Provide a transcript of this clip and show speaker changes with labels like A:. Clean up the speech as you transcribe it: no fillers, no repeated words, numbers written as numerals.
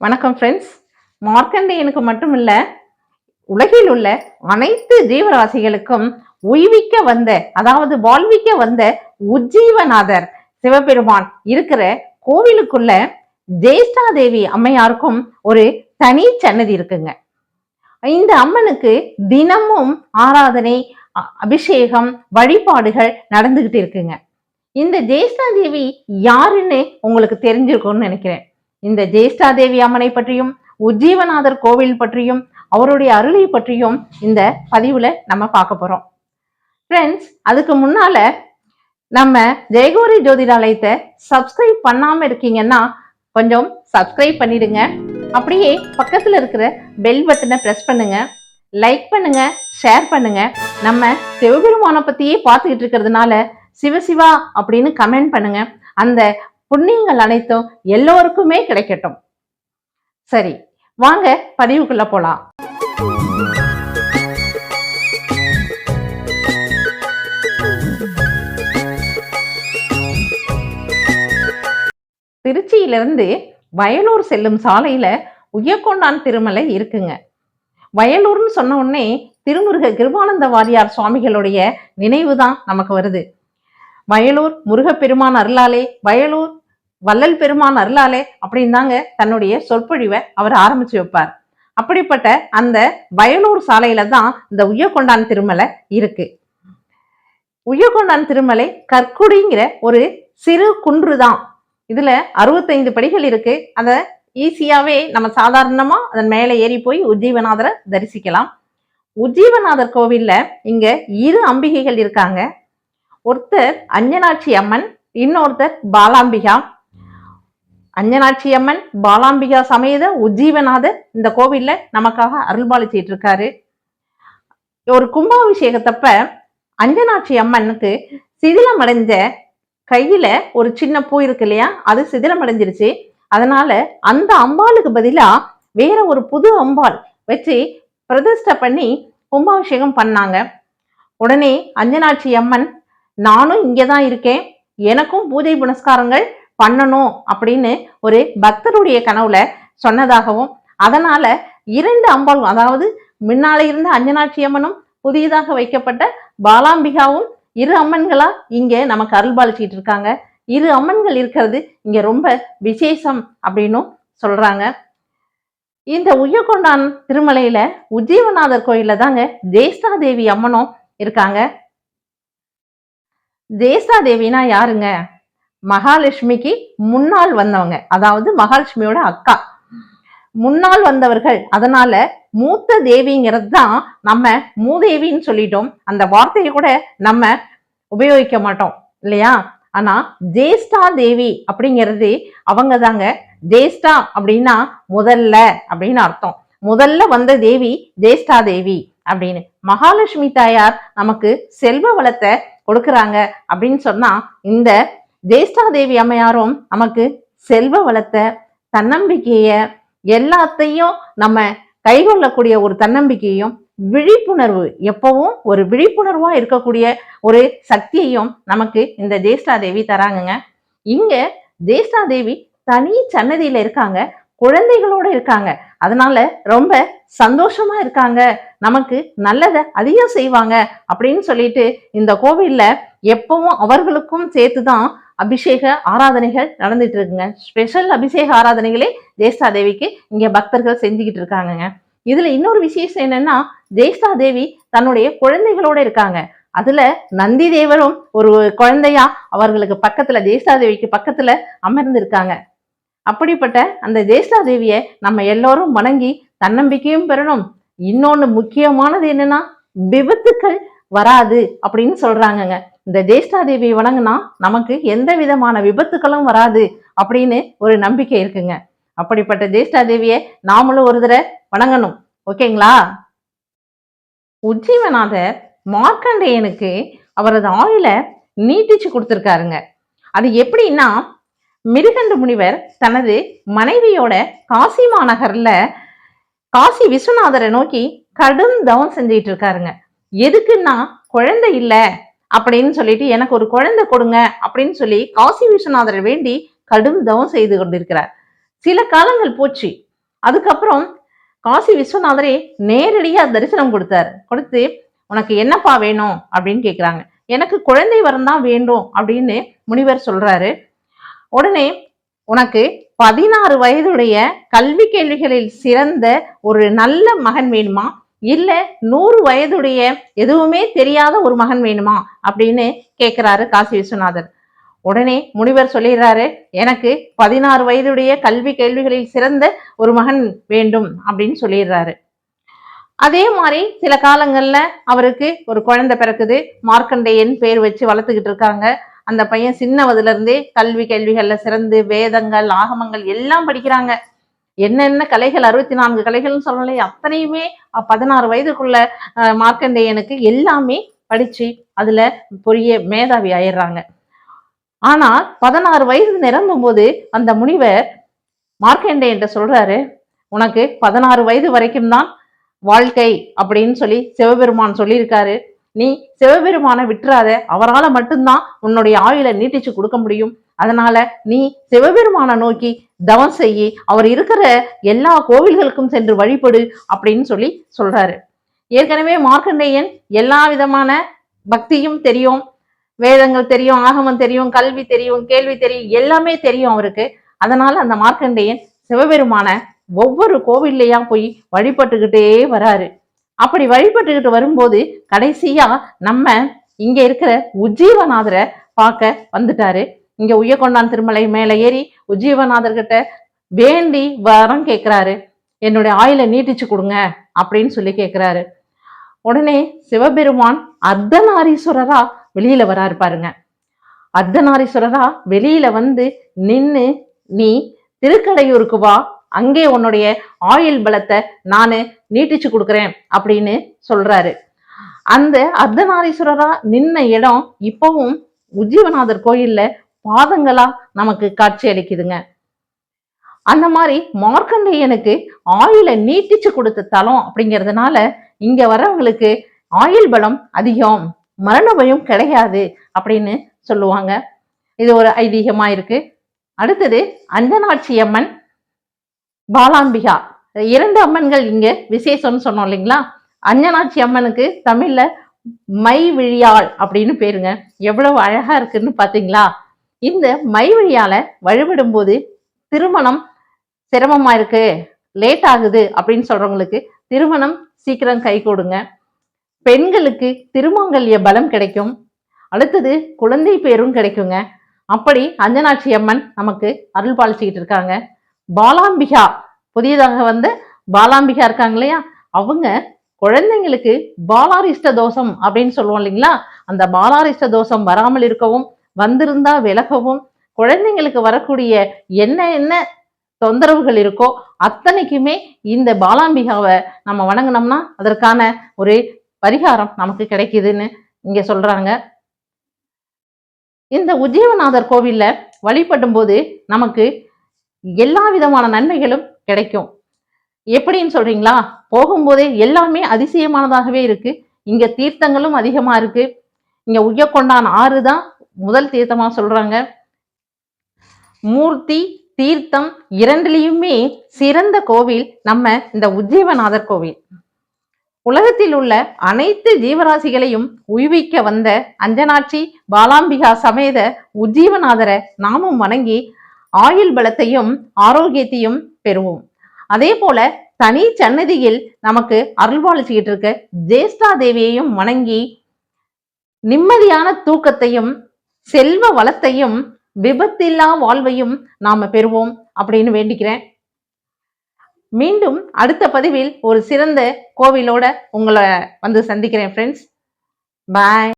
A: வணக்கம் ஃப்ரெண்ட்ஸ். மார்க்கண்டேயனுக்கு மட்டுமில்ல, உலகில் உள்ள அனைத்து ஜீவராசிகளுக்கும் உய்விக்க வந்த, அதாவது வாழ்விக்க வந்த உஜ்ஜீவநாதர் சிவபெருமான் இருக்கிற கோவிலுக்குள்ள ஜேஷ்டாதேவி அம்மையாருக்கும் ஒரு தனி சன்னதி இருக்குங்க. இந்த அம்மனுக்கு தினமும் ஆராதனை, அபிஷேகம், வழிபாடுகள் நடந்துகிட்டு இருக்குங்க. இந்த ஜேஷ்டாதேவி யாருன்னு உங்களுக்கு தெரிஞ்சிருக்கும்னு நினைக்கிறேன். இந்த ஜேஷ்டாதேவி அம்மனை பற்றியும் உஜ்ஜீவநாதர் கோவில் பற்றியும் அவருடைய அருளை பற்றியும் இந்த பதிவுல நம்ம பார்க்க போறோம். ஃப்ரெண்ட்ஸ், அதுக்கு முன்னால நம்ம ஜெயகௌரி ஜோதிடாலயத்தை சப்ஸ்கிரைப் பண்ணாம இருக்கீங்கன்னா கொஞ்சம் சப்ஸ்கிரைப் பண்ணிடுங்க. அப்படியே பக்கத்துல இருக்கிற பெல் பட்டனை பிரஸ் பண்ணுங்க, லைக் பண்ணுங்க, ஷேர் பண்ணுங்க. நம்ம சிவபெருமான பத்தியே பார்த்துக்கிட்டு இருக்கிறதுனால சிவசிவா அப்படின்னு கமெண்ட் பண்ணுங்க. அந்த புண்ணியங்கள் அனைத்தும் எல்லோருக்குமே கிடைக்கட்டும். சரி, வாங்க பதிவுக்குள்ள போலாம். திருச்சியிலிருந்து வயலூர் செல்லும் சாலையில உய்யக்கொண்டான் திருமலை இருக்குங்க. வயலூர்னு சொன்ன உடனே திருமுருக கிருபானந்த வாரியார் சுவாமிகளுடைய நினைவு தான் நமக்கு வருது. வயலூர் முருகப்பெருமான் அருளாலே, வயலூர் வள்ளல் பெருமான் அருளாலே அப்படின்னு தாங்க தன்னுடைய சொற்பொழிவை அவர் ஆரம்பிச்சு வைப்பார். அப்படிப்பட்ட அந்த வயலூர் சாலையில தான் இந்த உய்யக்கொண்டான் திருமலை இருக்கு. உய்யக்கொண்டான் திருமலை கற்குடிங்கிற ஒரு சிறு குன்று தான். இதுல 65 படிகள் இருக்கு. அத ஈஸியாவே நம்ம சாதாரணமா அதன் மேல ஏறி போய் உஜ்ஜீவநாதரை தரிசிக்கலாம். உஜ்ஜீவநாதர் கோவில்ல இங்க 2 அம்பிகைகள் இருக்காங்க. ஒருத்தர் அஞ்சனாட்சி அம்மன், இன்னொருத்தர் பாலாம்பிகா. அஞ்சனாட்சி அம்மன், பாலாம்பிகா சமேத உஜ்ஜீவநாதர் இந்த கோவில்ல நமக்காக அருள்பாலிச்சிட்டு இருக்காரு. ஒரு கும்பாபிஷேகத்தப்ப அஞ்சனாட்சி அம்மனுக்கு சிதிலம் அடைஞ்ச கையில ஒரு சின்ன பூ இருக்கு இல்லையா, அது சிதிலம் அடைஞ்சிருச்சு. அதனால அந்த அம்பாளுக்கு பதிலா வேற ஒரு புது அம்பாள் வச்சு பிரதிஷ்டை பண்ணி கும்பாபிஷேகம் பண்ணாங்க. உடனே அஞ்சனாட்சி அம்மன், நானும் இங்கதான் இருக்கேன், எனக்கும் பூஜை புனஸ்காரங்கள் பண்ணணும் அப்படின்னு ஒரு பக்தருடைய கனவுல சொன்னதாகவும், அதனால 2 அம்பாள், அதாவது முன்னால இருந்த அஞ்சனாட்சி அம்மனும் புதியதாக வைக்கப்பட்ட பாலாம்பிகாவும் 2 அம்மன்களா இங்க நமக்கு அருள்பாலிச்சிட்டு இருக்காங்க. 2 அம்மன்கள் இருக்கிறது இங்க ரொம்ப விசேஷம் அப்படின்னும் சொல்றாங்க. இந்த உய்யக்கொண்டான் திருமலையில உஜ்ஜீவநாதர் கோயில்ல தாங்க ஜேஷ்டாதேவி அம்மனும் இருக்காங்க. ஜேஷ்டாதேவினா யாருங்க? மகாலட்சுமிக்கு முன்னால் வந்தவங்க, அதாவது மகாலட்சுமியோட அக்கா, முன்னால் வந்தவர்கள். அதனால மூத்த தேவிங்கிறது தான் நம்ம மூதேவின்னு சொல்லிட்டோம். அந்த வார்த்தையை கூட நம்ம உபயோகிக்க மாட்டோம் இல்லையா? ஆனா ஜேஷ்டா தேவி அப்படிங்கிறது அவங்க தாங்க. ஜேஷ்டா அப்படின்னா முதல்ல அப்படின்னு அர்த்தம். முதல்ல வந்த தேவி ஜேஷ்டா தேவி அப்படின்னு. மகாலட்சுமி தாயார் நமக்கு செல்வ வளத்தை கொடுக்கறாங்க அப்படின்னு சொன்னா, இந்த ஜேஷ்டாதேவி அம்மையாரும் நமக்கு செல்வ வளத்தை, தன்னம்பிக்கைய, எல்லாத்தையும் நம்ம கைகொள்ளக்கூடிய ஒரு தன்னம்பிக்கையும், விழிப்புணர்வு, எப்பவும் ஒரு விழிப்புணர்வா இருக்கக்கூடிய ஒரு சக்தியையும் நமக்கு இந்த ஜேஷ்டாதேவி தராங்கங்க. இங்க ஜேஷ்டாதேவி தனி சன்னதியில இருக்காங்க, குழந்தைகளோட இருக்காங்க. அதனால ரொம்ப சந்தோஷமா இருக்காங்க, நமக்கு நல்லதை அதிகம் செய்வாங்க அப்படின்னு சொல்லிட்டு இந்த கோவில்ல எப்பவும் அவர்களுக்கும் சேர்த்துதான் அபிஷேக ஆராதனைகள் நடந்துட்டு இருக்குங்க. ஸ்பெஷல் அபிஷேக ஆராதனைகளே ஜேஷ்டாதேவிக்கு இங்க பக்தர்கள் செஞ்சுக்கிட்டு இருக்காங்க. இதுல இன்னொரு விசேஷம் என்னன்னா, ஜேஷ்டாதேவி தன்னுடைய குழந்தைகளோட இருக்காங்க. அதுல நந்தி தேவரும் ஒரு குழந்தையா அவர்களுக்கு பக்கத்துல, ஜேஷ்டாதேவிக்கு பக்கத்துல அமர்ந்து இருக்காங்க. அப்படிப்பட்ட அந்த ஜேஷ்டாதேவியை நம்ம எல்லோரும் வணங்கி தன்னம்பிக்கையும் பெறணும். இன்னொன்னு முக்கியமானது என்னன்னா, விபத்துக்கள் வராது அப்படின்னு சொல்றாங்கங்க. இந்த ஜேஷ்டாதேவியை வணங்கினா நமக்கு எந்த விதமான விபத்துக்களும் வராது அப்படின்னு ஒரு நம்பிக்கை இருக்குங்க. அப்படிப்பட்ட ஜேஷ்டாதேவியை நாமளும் ஒரு தடவை வணங்கணும். ஓகேங்களா? உஜ்ஜீவநாதர் மார்க்கண்டேயனுக்கு அவரது ஆயுள நீட்டிச்சு கொடுத்திருக்காருங்க. அது எப்படின்னா, மிருகண்டு முனிவர் தனது மனைவியோட காசி மாநகர்ல காசி விஸ்வநாதரை நோக்கி கடும் தவம் செஞ்சுட்டு இருக்காருங்க. எதுக்குன்னா, குழந்தை இல்ல அப்படின்னு சொல்லிட்டு எனக்கு ஒரு குழந்தை கொடுங்க அப்படின்னு சொல்லி காசி விஸ்வநாதரை வேண்டி கடும் தவம் செய்து கொண்டிருக்கிறார். சில காலங்கள் போச்சு. அதுக்கப்புறம் காசி விஸ்வநாதரே நேரடியா தரிசனம் கொடுத்து உனக்கு என்னப்பா வேணும் அப்படின்னு கேக்குறாங்க. எனக்கு குழந்தை வரம் தான் வேண்டும் அப்படின்னு முனிவர் சொல்றாரு. உடனே உனக்கு 16 வயதுடைய கல்வி கேள்விகளில் சிறந்த ஒரு நல்ல மகன் வேணுமா, இல்ல 100 வயதுடைய எதுவுமே தெரியாத ஒரு மகன் வேணுமா அப்படின்னு கேட்கிறாரு காசி விஸ்வநாதர். உடனே முனிவர் சொல்லிடுறாரு, எனக்கு 16 வயதுடைய கல்வி கேள்விகளில் சிறந்த ஒரு மகன் வேண்டும் அப்படின்னு சொல்லிடுறாரு. அதே மாதிரி சில காலங்கள்ல அவருக்கு ஒரு குழந்தை பிறக்குது. மார்க்கண்டேயன் பேர் வச்சு வளர்த்துக்கிட்டு இருக்காங்க. அந்த பையன் சின்னவதுல இருந்தே கல்வி கேள்விகள்ல சிறந்து வேதங்கள் ஆகமங்கள் எல்லாம் படிக்கிறாங்க. என்னென்ன கலைகள் 64 கலைகள்னு சொல்லலையே அத்தனையுமே 16 வயதுக்குள்ள மார்க்கண்டேயனுக்கு எல்லாமே படிச்சு அதுல பெரிய மேதாவி ஆயிடுறாங்க. ஆனா 16 வயது நிரம்பும் போது அந்த முனிவர் மார்க்கண்டேயன் சொல்றாரு, உனக்கு 16 வயது வரைக்கும் தான் வாழ்க்கை அப்படின்னு சொல்லி சிவபெருமான் சொல்லியிருக்காரு. நீ சிவபெருமான விட்டுறாத, அவரால் மட்டும்தான் உன்னுடைய ஆயுளை நீட்டிச்சு கொடுக்க முடியும். அதனால நீ சிவபெருமான நோக்கி தவம் செய்யி, அவர் இருக்கிற எல்லா கோவில்களுக்கும் சென்று வழிபடு அப்படின்னு சொல்லி சொல்றாரு. ஏற்கனவே மார்க்கண்டேயன் எல்லா விதமான பக்தியும் தெரியும், வேதங்கள் தெரியும், ஆகமம் தெரியும், கல்வி தெரியும், கேள்வி தெரியும், எல்லாமே தெரியும் அவருக்கு. அதனால அந்த மார்க்கண்டேயன் சிவபெருமான ஒவ்வொரு கோவில்லையா போய் வழிபட்டுக்கிட்டே வராரு. அப்படி வழிபட்டுக்கிட்டு வரும்போது கடைசியா நம்ம இங்க இருக்கிற உஜ்ஜீவநாதரை பார்க்க வந்துட்டாரு. இங்க உய்யக்கொண்டான் திருமலை மேல ஏறி உஜ்ஜீவநாதர் கிட்ட வேண்டி வரம் கேட்கிறாரு, என்னுடைய ஆயுளை நீட்டிச்சு கொடுங்க அப்படின்னு சொல்லி கேட்கிறாரு. உடனே சிவபெருமான் அர்த்தநாரீஸ்வரரா வெளியில வராரு பாருங்க. அர்த்தநாரீஸ்வரரா வெளியில வந்து நின்னு, நீ திருக்கடையூருக்கு வா, அங்கே உன்னுடைய ஆயுள் பலத்தை நானு நீட்டிச்சு கொடுக்குறேன் அப்படின்னு சொல்றாரு. அந்த அர்த்தநாரீஸ்வரரா நின்ன இடம் இப்பவும் உஜ்ஜீவநாதர் கோயில்ல பாதங்களா நமக்கு காட்சி அளிக்குதுங்க. அந்த மாதிரி மார்க்கண்டேயனுக்கு ஆயுளை நீட்டிச்சு கொடுத்த தலம் அப்படிங்கிறதுனால இங்க வர்றவங்களுக்கு ஆயுள் பலம் அதிகம், மரண பயம் கிடையாது அப்படின்னு சொல்லுவாங்க. இது ஒரு ஐதீகமா இருக்கு. அடுத்தது அஞ்சனாட்சி அம்மன், பாலாம்பிகா, 2 அம்மன்கள் இங்க விசேஷம்னு சொன்னோம் இல்லைங்களா. அஞ்சனாட்சி அம்மனுக்கு தமிழ்ல மை விழியாள் அப்படின்னு பேருங்க. எவ்வளவு அழகா இருக்குன்னு பாத்தீங்களா. இந்த மை விழியால வழிபடும் போது திருமணம் சிரமமா இருக்கு, லேட் ஆகுது அப்படின்னு சொல்றவங்களுக்கு திருமணம் சீக்கிரம் கை கொடுங்க. பெண்களுக்கு திருமாங்கல்ய பலம் கிடைக்கும். அடுத்தது குழந்தை பேரும் கிடைக்குங்க. அப்படி அஞ்சனாட்சி அம்மன் நமக்கு அருள் பாலிச்சுக்கிட்டு இருக்காங்க. பாலாம்பிகா, புதியதாக வந்த பாலாம்பிகா இருக்காங்க இல்லையா, அவங்க குழந்தைங்களுக்கு பாலாரிஷ்ட தோஷம் அப்படின்னு சொல்லுவோம் இல்லைங்களா, அந்த பாலாரிஷ்ட தோஷம் வராமல் இருக்கவும், வந்திருந்தா விலகவும், குழந்தைங்களுக்கு வரக்கூடிய என்ன தொந்தரவுகள் இருக்கோ அத்தனைக்குமே இந்த பாலாம்பிகாவை நம்ம வணங்கினோம்னா அதற்கான ஒரு பரிகாரம் நமக்கு கிடைக்குதுன்னு இங்க சொல்றாங்க. இந்த உஜ்ஜீவநாதர் கோவில்ல வழிபடும் போது நமக்கு எல்லா விதமான நன்மைகளும் கிடைக்கும். எப்படின்னு சொல்றீங்களா, போகும்போதே எல்லாமே அதிசயமானதாகவே இருக்கு. இங்க தீர்த்தங்களும் அதிகமா இருக்கு. இங்க உய்யக்கொண்டான் ஆறு தான் முதல் தீர்த்தமா சொல்றாங்க. மூர்த்தி தீர்த்தம் இரண்டிலையுமே சிறந்த கோவில் நம்ம இந்த உஜ்ஜீவநாதர் கோவில். உலகத்தில் உள்ள அனைத்து ஜீவராசிகளையும் உய்விக்க வந்த அஞ்சனாட்சி பாலாம்பிகா சமேத உஜ்ஜீவநாதரை நாமும் வணங்கி ஆயுள் பலத்தையும் ஆரோக்கியத்தையும் பெறுவோம். அதே போல தனி சன்னதியில் நமக்கு அருள்பாலிச்சுக்கிட்டு இருக்க ஜேஷ்டா தேவியையும் வணங்கி நிம்மதியான தூக்கத்தையும் செல்வ வளத்தையும் விபத்தில்லா வாழ்வையும் நாம பெறுவோம் அப்படின்னு வேண்டிக்கிறேன். மீண்டும் அடுத்த பதிவில் ஒரு சிறந்த கோவிலோட உங்களை வந்து சந்திக்கிறேன் ஃப்ரெண்ட்ஸ். பாய்.